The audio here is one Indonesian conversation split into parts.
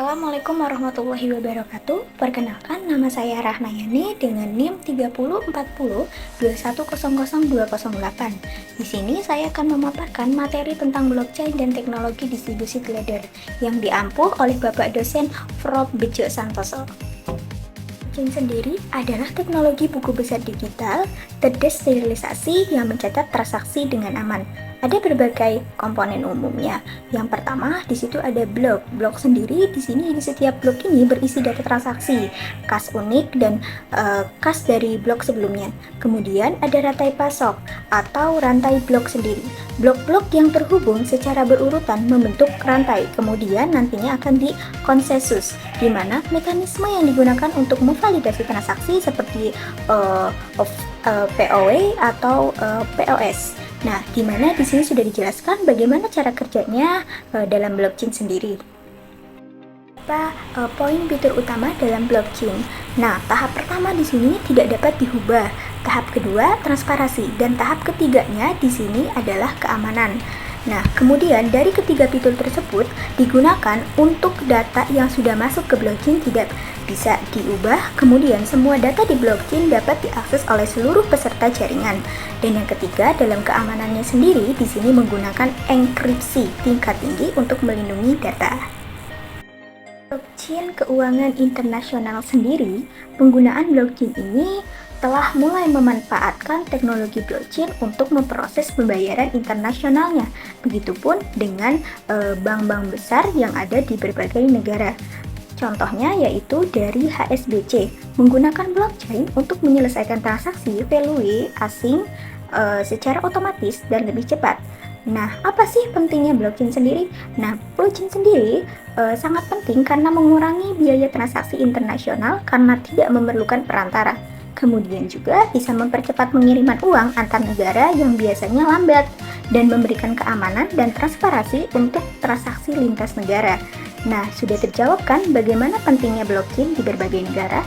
Assalamualaikum warahmatullahi wabarakatuh. Perkenalkan, nama saya Rahmayani dengan NIM 304021000208. Di sini saya akan memaparkan materi tentang blockchain dan teknologi distribusi ledger yang diampu oleh Bapak dosen Prof. Bejo Santoso. Blockchain sendiri adalah teknologi buku besar digital terdesterilisasi yang mencatat transaksi dengan aman. Ada berbagai komponen umumnya. Yang pertama, di situ ada blok. Blok sendiri di sini di setiap blok ini berisi data transaksi, kas unik dan kas dari blok sebelumnya. Kemudian ada rantai pasok atau rantai blok sendiri. Blok-blok yang terhubung secara berurutan membentuk rantai. Kemudian nantinya akan dikonsensus, di mana mekanisme yang digunakan untuk memvalidasi transaksi seperti POW atau POS. Nah, di mana di sini sudah dijelaskan bagaimana cara kerjanya dalam blockchain sendiri. Apa poin fitur utama dalam blockchain? Nah, tahap pertama di sini tidak dapat diubah. Tahap kedua transparansi dan tahap ketiganya di sini adalah keamanan. Nah, kemudian dari ketiga fitur tersebut digunakan untuk data yang sudah masuk ke blockchain tidak bisa diubah. Kemudian semua data di blockchain dapat diakses oleh seluruh peserta jaringan. Dan yang ketiga, dalam keamanannya sendiri di sini menggunakan enkripsi tingkat tinggi untuk melindungi data. Blockchain keuangan internasional sendiri, penggunaan blockchain ini telah mulai memanfaatkan teknologi blockchain untuk memproses pembayaran internasionalnya. Begitupun dengan bank-bank besar yang ada di berbagai negara. Contohnya yaitu dari HSBC, menggunakan blockchain untuk menyelesaikan transaksi value asing secara otomatis dan lebih cepat. Nah, apa sih pentingnya blockchain sendiri? Nah, blockchain sendiri sangat penting karena mengurangi biaya transaksi internasional karena tidak memerlukan perantara. Kemudian juga bisa mempercepat pengiriman uang antar negara yang biasanya lambat dan memberikan keamanan dan transparansi untuk transaksi lintas negara. Nah, sudah terjawab kan bagaimana pentingnya blockchain di berbagai negara?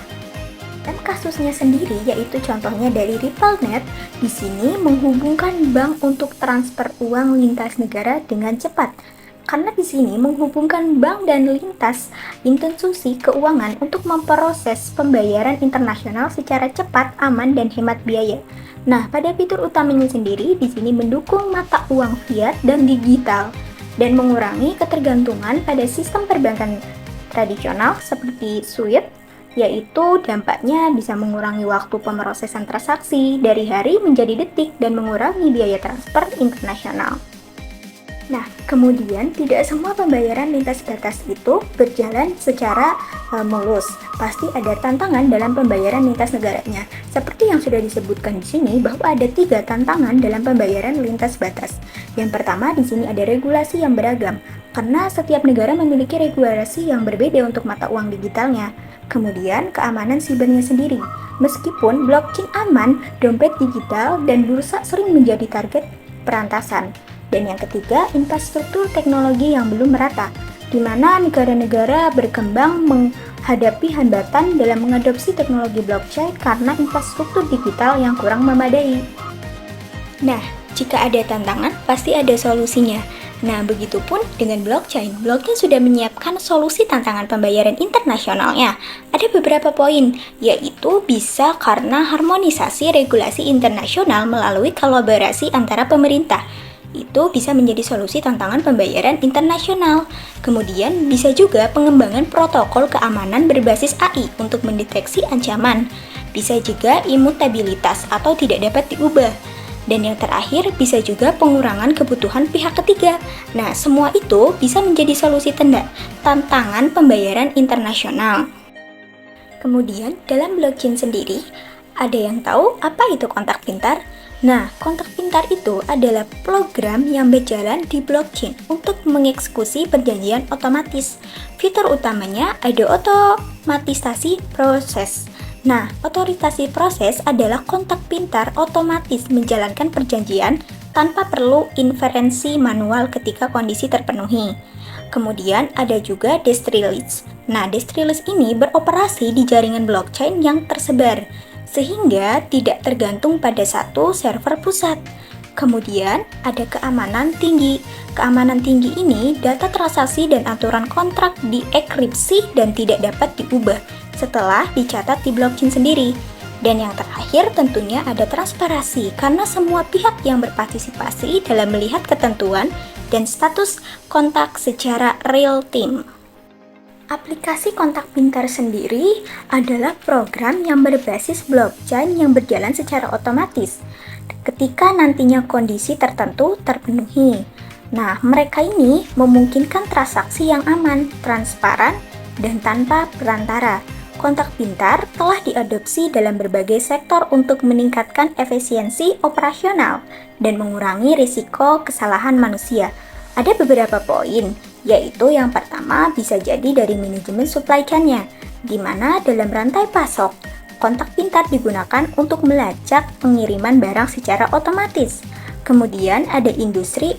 Dan kasusnya sendiri yaitu contohnya dari RippleNet, di sini menghubungkan bank untuk transfer uang lintas negara dengan cepat. Karena di sini menghubungkan bank dan lintas institusi keuangan untuk memproses pembayaran internasional secara cepat, aman, dan hemat biaya. Nah, pada fitur utamanya sendiri di sini mendukung mata uang fiat dan digital dan mengurangi ketergantungan pada sistem perbankan tradisional seperti SWIFT, yaitu dampaknya bisa mengurangi waktu pemrosesan transaksi dari hari menjadi detik dan mengurangi biaya transfer internasional. Nah, kemudian tidak semua pembayaran lintas batas itu berjalan secara mulus. Pasti ada tantangan dalam pembayaran lintas negaranya. Seperti yang sudah disebutkan di sini bahwa ada 3 tantangan dalam pembayaran lintas batas. Yang pertama di sini ada regulasi yang beragam, karena setiap negara memiliki regulasi yang berbeda untuk mata uang digitalnya. Kemudian keamanan sibernya sendiri. Meskipun blockchain aman, dompet digital dan bursa sering menjadi target perantasan. Dan yang ketiga, infrastruktur teknologi yang belum merata, di mana negara-negara berkembang menghadapi hambatan dalam mengadopsi teknologi blockchain karena infrastruktur digital yang kurang memadai. Nah, jika ada tantangan, pasti ada solusinya. Nah, begitupun dengan blockchain. Blockchain sudah menyiapkan solusi tantangan pembayaran internasionalnya. Ada beberapa poin, yaitu bisa karena harmonisasi regulasi internasional melalui kolaborasi antara pemerintah. Itu bisa menjadi solusi tantangan pembayaran internasional. Kemudian bisa juga pengembangan protokol keamanan berbasis AI untuk mendeteksi ancaman. Bisa juga imutabilitas atau tidak dapat diubah. Dan yang terakhir bisa juga pengurangan kebutuhan pihak ketiga. Nah, semua itu bisa menjadi solusi tantangan pembayaran internasional. Kemudian dalam blockchain sendiri, ada yang tahu apa itu kontak pintar? Nah, kontak pintar itu adalah program yang berjalan di blockchain untuk mengeksekusi perjanjian otomatis. Fitur utamanya ada otomatisasi proses. Nah, otomatisasi proses adalah kontak pintar otomatis menjalankan perjanjian tanpa perlu intervensi manual ketika kondisi terpenuhi. Kemudian ada juga decentralized. Nah, decentralized ini beroperasi di jaringan blockchain yang tersebar, sehingga tidak tergantung pada satu server pusat. Kemudian ada keamanan tinggi. Keamanan tinggi ini data transaksi dan aturan kontrak dienkripsi dan tidak dapat diubah setelah dicatat di blockchain sendiri. Dan yang terakhir tentunya ada transparansi karena semua pihak yang berpartisipasi dalam melihat ketentuan dan status kontak secara real time. Aplikasi kontak pintar sendiri adalah program yang berbasis blockchain yang berjalan secara otomatis ketika nantinya kondisi tertentu terpenuhi. Nah, mereka ini memungkinkan transaksi yang aman, transparan, dan tanpa perantara. Kontak pintar telah diadopsi dalam berbagai sektor untuk meningkatkan efisiensi operasional dan mengurangi risiko kesalahan manusia. Ada beberapa poin, yaitu yang pertama bisa jadi dari manajemen supply chain-nya, di mana dalam rantai pasok, kontak pintar digunakan untuk melacak pengiriman barang secara otomatis. Kemudian ada industri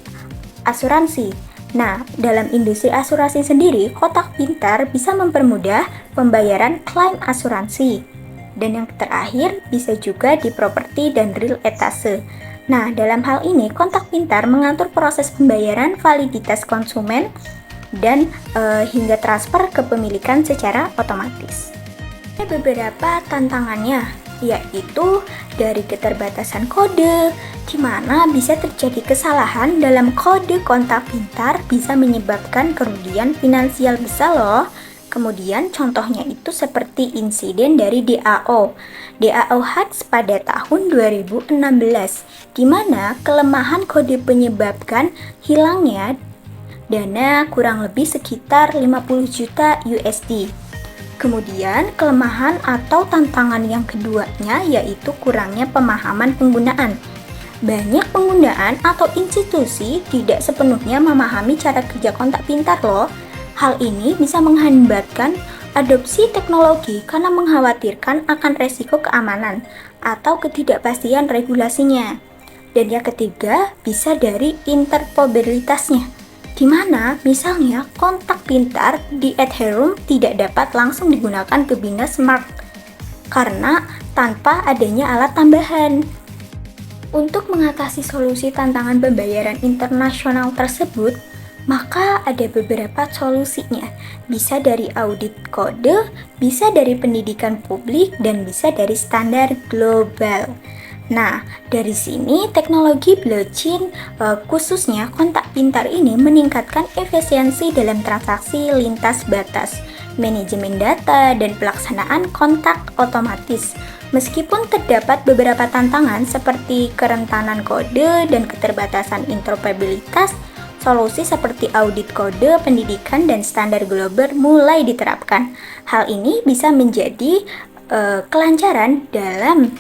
asuransi. Nah, dalam industri asuransi sendiri, kotak pintar bisa mempermudah pembayaran klaim asuransi. Dan yang terakhir bisa juga di properti dan real etase. Nah, dalam hal ini, kontak pintar mengatur proses pembayaran validitas konsumen dan hingga transfer kepemilikan secara otomatis. Ada beberapa tantangannya, yaitu dari keterbatasan kode, di mana bisa terjadi kesalahan dalam kode kontak pintar bisa menyebabkan kerugian finansial besar loh. Kemudian contohnya itu seperti insiden dari DAO Hacks pada tahun 2016, di mana kelemahan kode menyebabkan hilangnya dana kurang lebih sekitar 50 juta USD. Kemudian kelemahan atau tantangan yang keduanya yaitu kurangnya pemahaman penggunaan. Banyak penggunaan atau institusi tidak sepenuhnya memahami cara kerja kontak pintar loh. Hal ini bisa menghambatkan adopsi teknologi karena mengkhawatirkan akan resiko keamanan atau ketidakpastian regulasinya. Dan yang ketiga bisa dari interoperabilitasnya, di mana misalnya kontak pintar di Ethereum tidak dapat langsung digunakan ke Binance Smart karena tanpa adanya alat tambahan. Untuk mengatasi solusi tantangan pembayaran internasional tersebut, maka ada beberapa solusinya. Bisa dari audit kode, bisa dari pendidikan publik, dan bisa dari standar global. Nah, dari sini teknologi blockchain khususnya kontak pintar ini meningkatkan efisiensi dalam transaksi lintas batas, manajemen data, dan pelaksanaan kontak otomatis. Meskipun terdapat beberapa tantangan seperti kerentanan kode dan keterbatasan interoperabilitas, solusi seperti audit kode, pendidikan, dan standar global mulai diterapkan. Hal ini bisa menjadi kelancaran dalam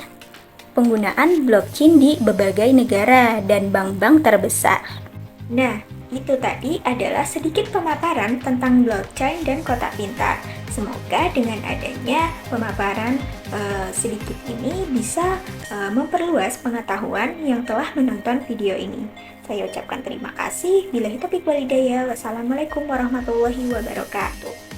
penggunaan blockchain di berbagai negara dan bank-bank terbesar. Nah, itu tadi adalah sedikit pemaparan tentang blockchain dan kotak pintar. Semoga dengan adanya pemaparan sedikit ini bisa memperluas pengetahuan yang telah menonton video ini. Saya ucapkan terima kasih. Billahi taufiq wal hidayah. Wassalamualaikum warahmatullahi wabarakatuh.